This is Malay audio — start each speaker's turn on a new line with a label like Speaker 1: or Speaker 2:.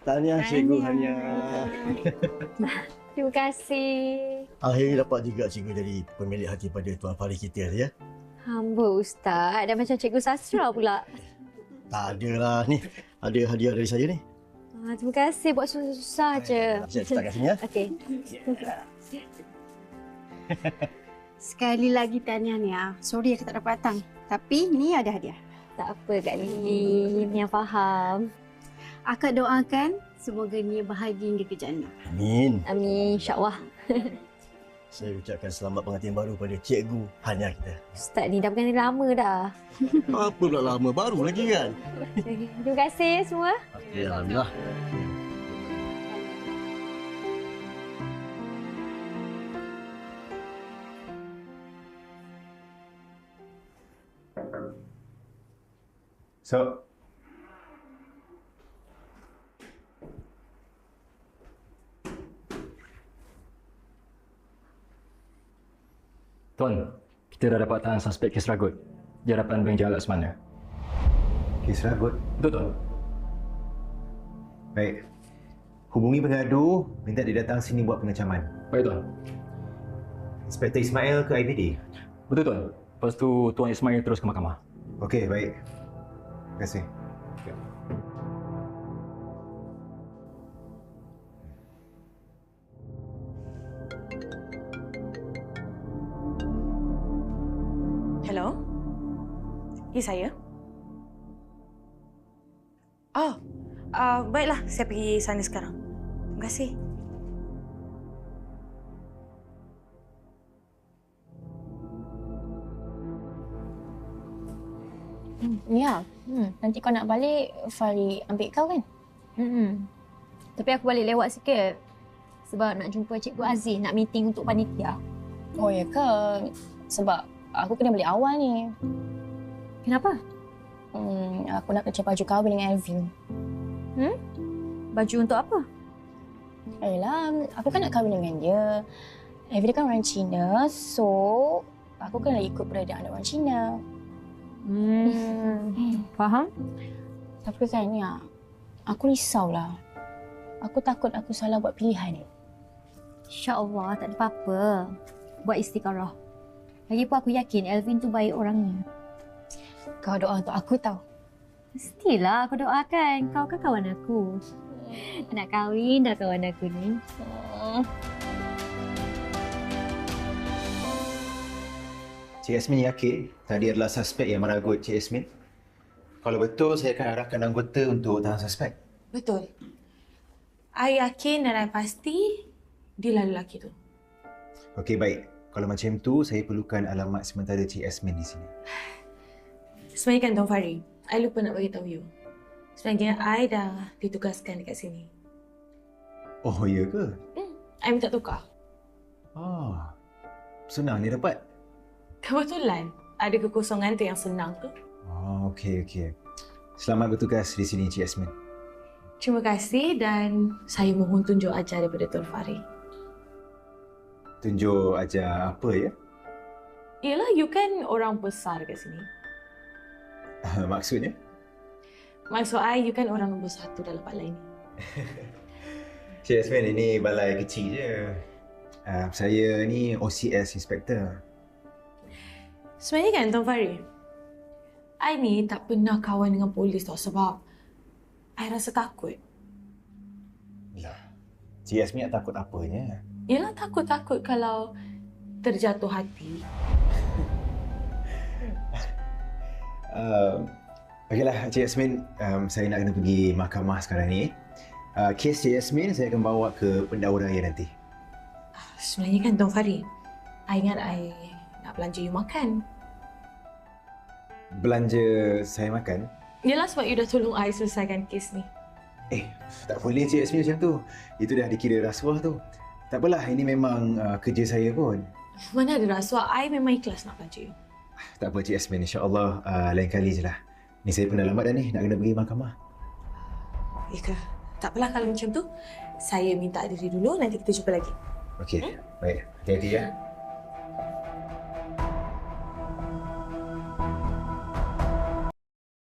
Speaker 1: Tahniah Cikgu Hania.
Speaker 2: Terima kasih.
Speaker 1: Akhirnya dapat juga Cikgu jadi pemilik hati pada Tuan Farid kita ya.
Speaker 2: Hamba Ustaz, dah macam cikgu sastra pula.
Speaker 1: Tak adalah ni. Ada hadiah dari saya ni.
Speaker 2: Terima kasih, buat susah-susah je.
Speaker 1: Saya letak kat sini ya.
Speaker 2: Okey.
Speaker 3: Sekali lagi tahniah Nia. Sorry aku tak dapat datang. Tapi ni ada hadiah.
Speaker 2: Tak apa Kak Lily, Nia faham.
Speaker 3: Akak doakan semoga Nia bahagia hingga ke jannah.
Speaker 1: Amin.
Speaker 2: Amin, insyaAllah.
Speaker 1: Saya ucapkan selamat pengantin baru pada Cikgu Hania kita.
Speaker 2: Ustaz ni dah berganti lama dah.
Speaker 1: Apa pula lama, baru lagi kan?
Speaker 2: Terima kasih semua.
Speaker 1: Okey, alhamdulillah.
Speaker 4: So,
Speaker 5: Tuan, kita dah dapat tahan suspek kes ragut di hadapan Bank Jalak Semana.
Speaker 4: kes ragut.
Speaker 5: Betul, Tuan?
Speaker 4: Baik. Hubungi pengadu, minta dia datang sini buat pengecaman.
Speaker 5: Baik, Tuan.
Speaker 4: Inspektor Ismail ke IPD?
Speaker 5: Betul, Tuan. Lepas tu, Tuan Ismail terus ke mahkamah.
Speaker 4: Okey, baik. Terima kasih.
Speaker 6: Hello? Ya, saya. Oh, baiklah. Saya pergi sana sekarang. Terima kasih.
Speaker 7: Ya, nanti kau nak balik, Fari ambil kau kan?
Speaker 2: Tapi aku balik lewat sikit. Sebab nak jumpa Cikgu Aziz, nak meeting untuk panitia.
Speaker 7: Oh ya ke? Sebab aku kena balik awal ni.
Speaker 2: Kenapa?
Speaker 7: Aku nak kerja baju kahwin dengan Elvin.
Speaker 2: Baju untuk apa?
Speaker 7: Ayolah, aku kan nak kahwin dengan dia. Elvin kan orang Cina, so aku kena ikut peradaan orang Cina.
Speaker 2: Faham?
Speaker 7: Tapi kan ya, aku risaulah. Aku takut aku salah buat pilihan.
Speaker 2: InsyaAllah, tak ada apa-apa. Buat istikharah. Lagipun aku yakin Elvin tu baik orangnya.
Speaker 7: Kau doa untuk aku tau.
Speaker 2: Mestilah aku doakan. Kau kan kawan aku. Nak kahwin dah kawan aku ni.
Speaker 4: Cik Yasmin yakin tadi adalah suspek yang meragut Cik Yasmin? Kalau betul, saya akan arahkan anggota untuk tahan suspek.
Speaker 6: Betul. I yakin dan I pasti dia lah lelaki tu.
Speaker 4: Okey, baik. Kalau macam tu, saya perlukan alamat sementara Cik Yasmin di sini.
Speaker 6: Sebenarnya kan Tuan Fari, I lupa nak beritahu you. Sebenarnya I dah ditugaskan dekat sini.
Speaker 4: Oh, ya ke?
Speaker 6: I minta tukar.
Speaker 4: Senang ni dapat.
Speaker 6: Kebetulan ada kekosongan tu yang senang tu.
Speaker 4: Okey. Selamat bertugas di sini, Cik Yasmin.
Speaker 6: Terima kasih dan saya mohon tunjuk ajar daripada Tuan Fari.
Speaker 4: Tunjuk ajar apa ya?
Speaker 6: Yelah, you kan orang besar kat sini.
Speaker 4: Maksudnya?
Speaker 6: Maksud I, you kan orang nombor 1 dalam balai ni.
Speaker 4: Cik Yasmin, ini balai kecil je. Saya ni OCS Inspector.
Speaker 6: Sebenarnya kan Tuan Fari, I ni tak pernah kawan dengan polis tau sebab I rasa takut.
Speaker 4: Lah, Cik Yasmin nak takut apanya?
Speaker 6: Yelah, takut-takut kalau terjatuh hati.
Speaker 4: Okeylah, Cik Yasmin, saya nak kena pergi mahkamah sekarang ni. Kes Cik Yasmin saya akan bawa ke pendahulu raya nanti.
Speaker 6: Sebenarnya kan Tuan Fari, I ingat I nak belanja you makan.
Speaker 4: Belanja saya makan?
Speaker 6: Yelah, sebab you dah tolong I selesaikan kes ni.
Speaker 4: Tak boleh Cik Yasmin macam tu. Itu dah dikira rasuah tu. Tak apalah, ini memang kerja saya pun.
Speaker 6: Mana ada rasuah, I memang ikhlas nak belanja you.
Speaker 4: Tak apa Cik Yasmin, insya-Allah lain kali je lah. Ni saya pun dah lambat dah ni, nak kena pergi mahkamah.
Speaker 6: Ya ke? Tak apalah kalau macam tu. Saya minta diri dulu, nanti kita jumpa lagi.
Speaker 4: Okey, baik. Hati-hati ya.